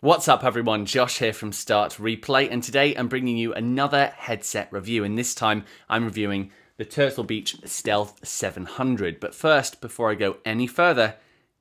What's up everyone, Josh here from Start Replay, and today I'm bringing you another headset review, and this time I'm reviewing the Turtle Beach Stealth 700. But first, before I go any further,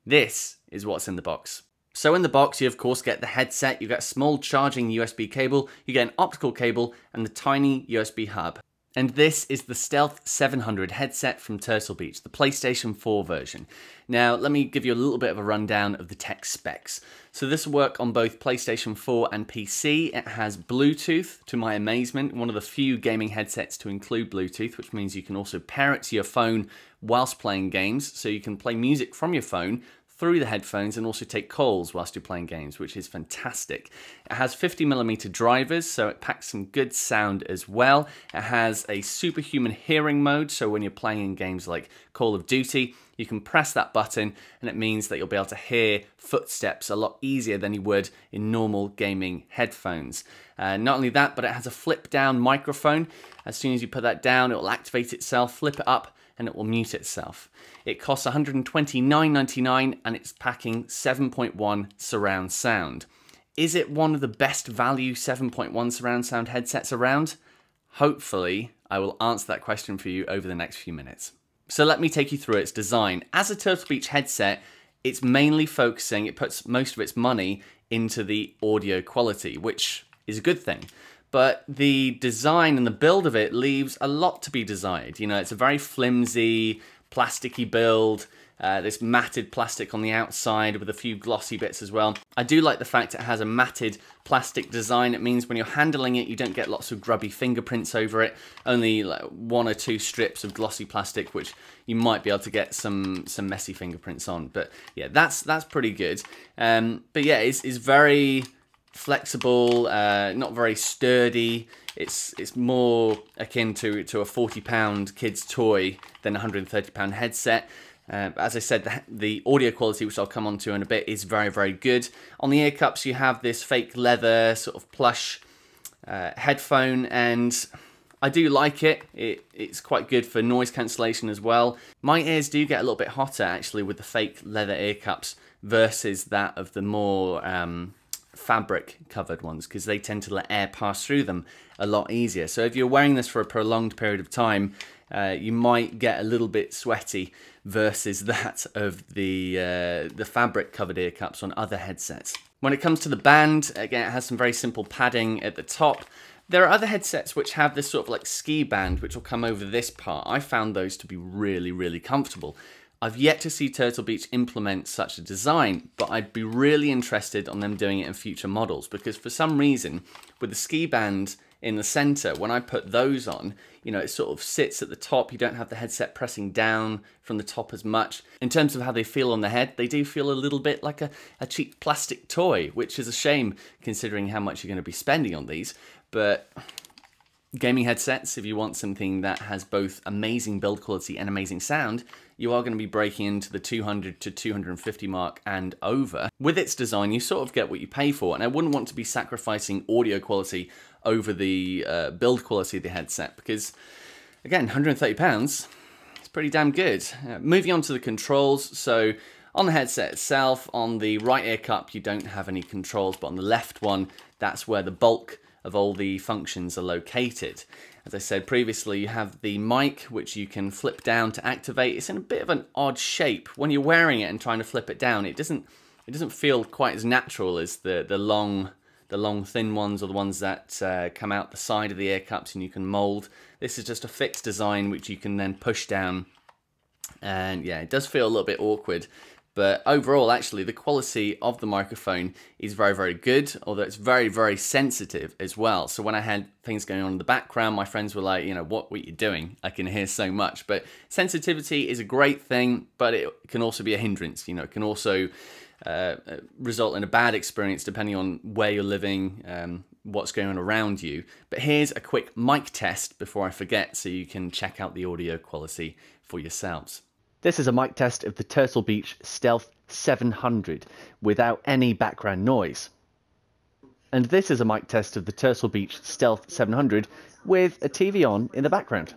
this is what's in the box. So in the box you of course get the headset, you get a small charging USB cable, you get an optical cable and the tiny USB hub. And this is the Stealth 700 headset from Turtle Beach, the PlayStation 4 version. Now, let me give you a little bit of a rundown of the tech specs. So this will work on both PlayStation 4 and PC. It has Bluetooth, to my amazement, one of the few gaming headsets to include Bluetooth, which means you can also pair it to your phone whilst playing games, so you can play music from your phone through the headphones and also take calls whilst you're playing games, which is fantastic. It has 50mm drivers, so it packs some good sound as well. It has a superhuman hearing mode, so when you're playing in games like Call of Duty, you can press that button and it means that you'll be able to hear footsteps a lot easier than you would in normal gaming headphones. Not only that, but it has a flip down microphone. As soon as you put that down, it will activate itself, flip it up, and it will mute itself. It costs $129.99 and it's packing 7.1 surround sound. Is it one of the best value 7.1 surround sound headsets around? Hopefully, I will answer that question for you over the next few minutes. So let me take you through its design. As a Turtle Beach headset, it's mainly focusing, it puts most of its money into the audio quality, which is a good thing. But the design and the build of it leaves a lot to be desired. You know, it's a very flimsy, plasticky build. This matted plastic on the outside with a few glossy bits as well. I do like the fact it has a matted plastic design. It means when you're handling it, you don't get lots of grubby fingerprints over it. Only like 1 or 2 strips of glossy plastic, which you might be able to get some messy fingerprints on. But yeah, that's pretty good. But yeah, it's very flexible, not very sturdy. It's more akin to a £40 kid's toy than a £130 headset. As I said, the audio quality, which I'll come on to in a bit, is very, very good. On the ear cups, you have this fake leather sort of plush headphone, and I do like it. It's quite good for noise cancellation as well. My ears do get a little bit hotter, actually, with the fake leather ear cups versus that of the more fabric covered ones, because they tend to let air pass through them a lot easier. So if you're wearing this for a prolonged period of time, you might get a little bit sweaty versus that of the fabric covered ear cups on other headsets. When it comes to the band, again, it has some very simple padding at the top. There are other headsets which have this sort of like ski band which will come over this part. I found those to be really, really comfortable. I've yet to see Turtle Beach implement such a design, but I'd be really interested on them doing it in future models, because for some reason, with the ski band in the center, when I put those on, you know, it sort of sits at the top. You don't have the headset pressing down from the top as much. In terms of how they feel on the head, they do feel a little bit like a cheap plastic toy, which is a shame considering how much you're going to be spending on these. But gaming headsets, if you want something that has both amazing build quality and amazing sound, you are going to be breaking into the 200 to 250 mark and over. With its design, you sort of get what you pay for, and I wouldn't want to be sacrificing audio quality over the build quality of the headset, because, again, £130, it's pretty damn good. Moving on to the controls, so on the headset itself, on the right ear cup, you don't have any controls, but on the left one, that's where the bulk of all the functions are located. As I said previously, you have the mic, which you can flip down to activate. It's in a bit of an odd shape. When you're wearing it and trying to flip it down, it doesn't feel quite as natural as the long thin ones, or the ones that come out the side of the ear cups and you can mold. This is just a fixed design which you can then push down, and yeah, it does feel a little bit awkward. But overall, actually, the quality of the microphone is very, very good, although it's very, very sensitive as well. So when I had things going on in the background, my friends were like, you know, what were you doing? I can hear so much. But sensitivity is a great thing, but it can also be a hindrance. You know, it can also result in a bad experience depending on where you're living, what's going on around you. But here's a quick mic test before I forget, so you can check out the audio quality for yourselves. This is a mic test of the Turtle Beach Stealth 700 without any background noise. And this is a mic test of the Turtle Beach Stealth 700 with a TV on in the background.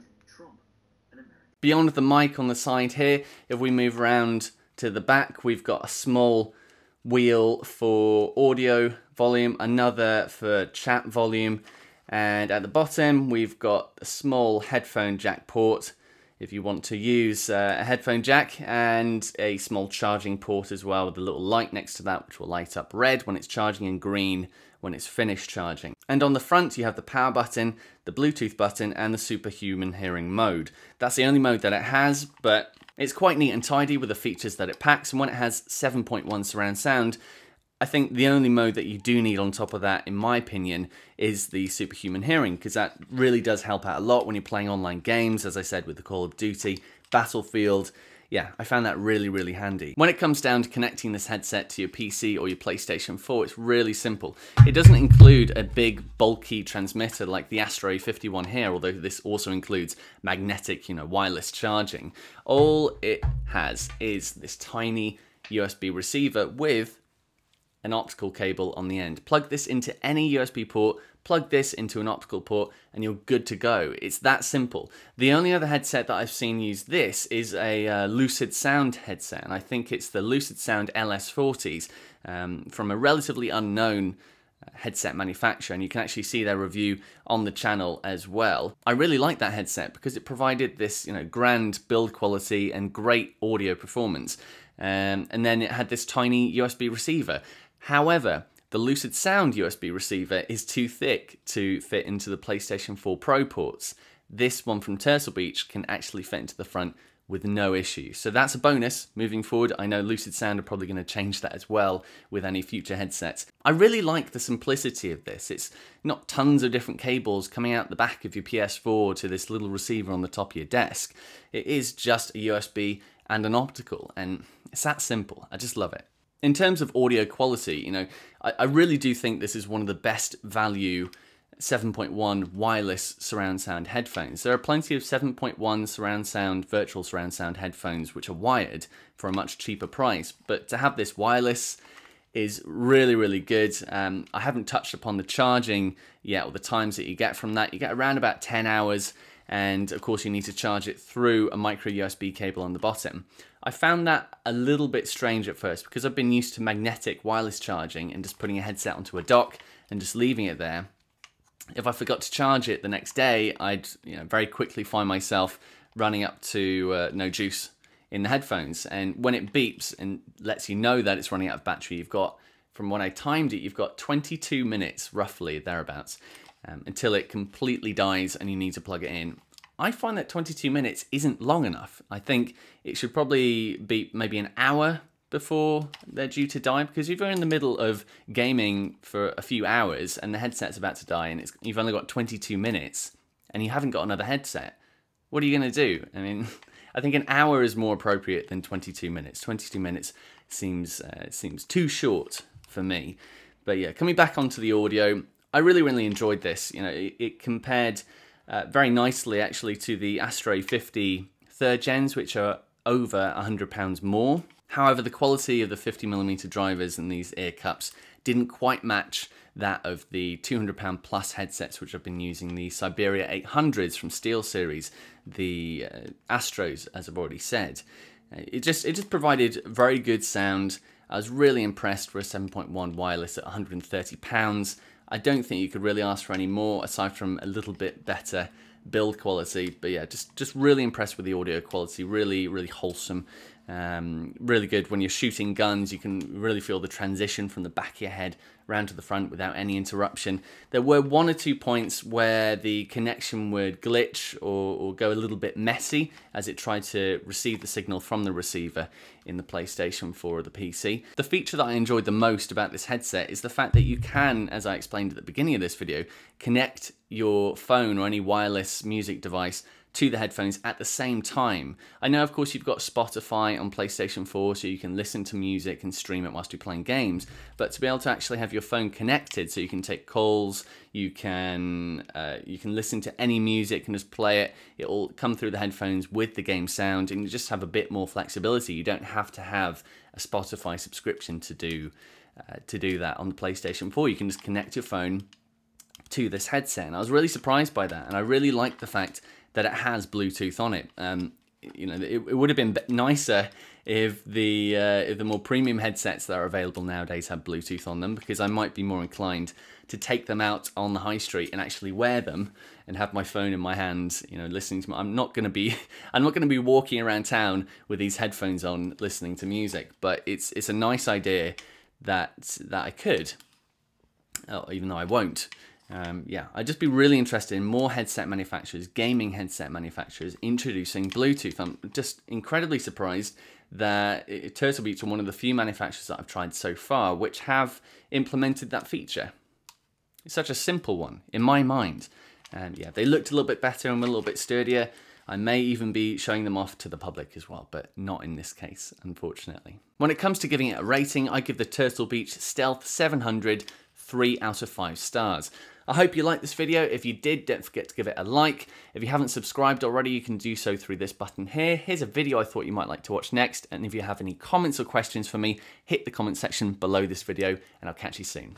Beyond the mic on the side here, if we move around to the back, we've got a small wheel for audio volume, another for chat volume, and at the bottom we've got a small headphone jack port if you want to use a headphone jack, and a small charging port as well with a little light next to that which will light up red when it's charging and green when it's finished charging. And on the front you have the power button, the Bluetooth button, and the superhuman hearing mode. That's the only mode that it has, but it's quite neat and tidy with the features that it packs, and when it has 7.1 surround sound, I think the only mode that you do need on top of that, in my opinion, is the superhuman hearing, because that really does help out a lot when you're playing online games, as I said with the Call of Duty, Battlefield. Yeah, I found that really, really handy. When it comes down to connecting this headset to your PC or your PlayStation 4, it's really simple. It doesn't include a big, bulky transmitter like the Astro 51 here, although this also includes magnetic, wireless charging. All it has is this tiny USB receiver with an optical cable on the end. Plug this into any USB port, plug this into an optical port, and you're good to go. It's that simple. The only other headset that I've seen use this is a Lucid Sound headset, and I think it's the Lucid Sound LS40s from a relatively unknown headset manufacturer, and you can actually see their review on the channel as well. I really like that headset because it provided this grand build quality and great audio performance, and then it had this tiny USB receiver. However, the Lucid Sound USB receiver is too thick to fit into the PlayStation 4 Pro ports. This one from Turtle Beach can actually fit into the front with no issue. So that's a bonus moving forward. I know Lucid Sound are probably going to change that as well with any future headsets. I really like the simplicity of this. It's not tons of different cables coming out the back of your PS4 to this little receiver on the top of your desk. It is just a USB and an optical, and it's that simple. I just love it. In terms of audio quality, I really do think this is one of the best value 7.1 wireless surround sound headphones. There are plenty of 7.1 surround sound, virtual surround sound headphones which are wired for a much cheaper price, but to have this wireless is really, really good. I haven't touched upon the charging yet, or the times that you get from that. You get around about 10 hours, and of course you need to charge it through a micro USB cable on the bottom. I found that a little bit strange at first because I've been used to magnetic wireless charging and just putting a headset onto a dock and just leaving it there. If I forgot to charge it the next day, I'd very quickly find myself running up to no juice in the headphones. And when it beeps and lets you know that it's running out of battery, you've got, from when I timed it, you've got 22 minutes, roughly, thereabouts, until it completely dies and you need to plug it in. I find that 22 minutes isn't long enough. I think it should probably be maybe an hour before they're due to die, because if you're in the middle of gaming for a few hours and the headset's about to die and you've only got 22 minutes and you haven't got another headset, what are you going to do? I mean, I think an hour is more appropriate than 22 minutes. 22 minutes seems too short for me. But yeah, coming back onto the audio, I really, really enjoyed this. It compared very nicely actually to the Astro 50 third gens, which are over £100 more. However, the quality of the 50mm drivers in these ear cups didn't quite match that of the £200 plus headsets which I've been using, the Siberia 800s from SteelSeries, the Astros, as I've already said. It just provided very good sound. I was really impressed for a 7.1 wireless at £130. I don't think you could really ask for any more aside from a little bit better build quality. But yeah, just really impressed with the audio quality. Really, really wholesome. Really good. When you're shooting guns, you can really feel the transition from the back of your head round to the front without any interruption. There were one or two points where the connection would glitch or go a little bit messy as it tried to receive the signal from the receiver in the PlayStation 4 or the PC. The feature that I enjoyed the most about this headset is the fact that you can, as I explained at the beginning of this video, connect your phone or any wireless music device to the headphones at the same time. I know, of course, you've got Spotify on PlayStation 4, so you can listen to music and stream it whilst you're playing games, but to be able to actually have your phone connected so you can take calls, you can listen to any music and just play it. It'll come through the headphones with the game sound, and you just have a bit more flexibility. You don't have to have a Spotify subscription to do that on the PlayStation 4. You can just connect your phone to this headset, and I was really surprised by that, and I really like the fact that it has Bluetooth on it. you know, it would have been nicer if the more premium headsets that are available nowadays had Bluetooth on them, because I might be more inclined to take them out on the high street and actually wear them and have my phone in my hand, you know, listening to. I'm not going to be walking around town with these headphones on listening to music. But it's a nice idea that I could, even though I won't. Yeah, I'd just be really interested in more headset manufacturers, gaming headset manufacturers, introducing Bluetooth. I'm just incredibly surprised that Turtle Beach are one of the few manufacturers that I've tried so far which have implemented that feature. It's such a simple one, in my mind. And yeah, they looked a little bit better and were a little bit sturdier. I may even be showing them off to the public as well, but not in this case, unfortunately. When it comes to giving it a rating, I give the Turtle Beach Stealth 700 3 out of 5 stars. I hope you liked this video. If you did, don't forget to give it a like. If you haven't subscribed already, you can do so through this button here. Here's a video I thought you might like to watch next. And if you have any comments or questions for me, hit the comment section below this video and I'll catch you soon.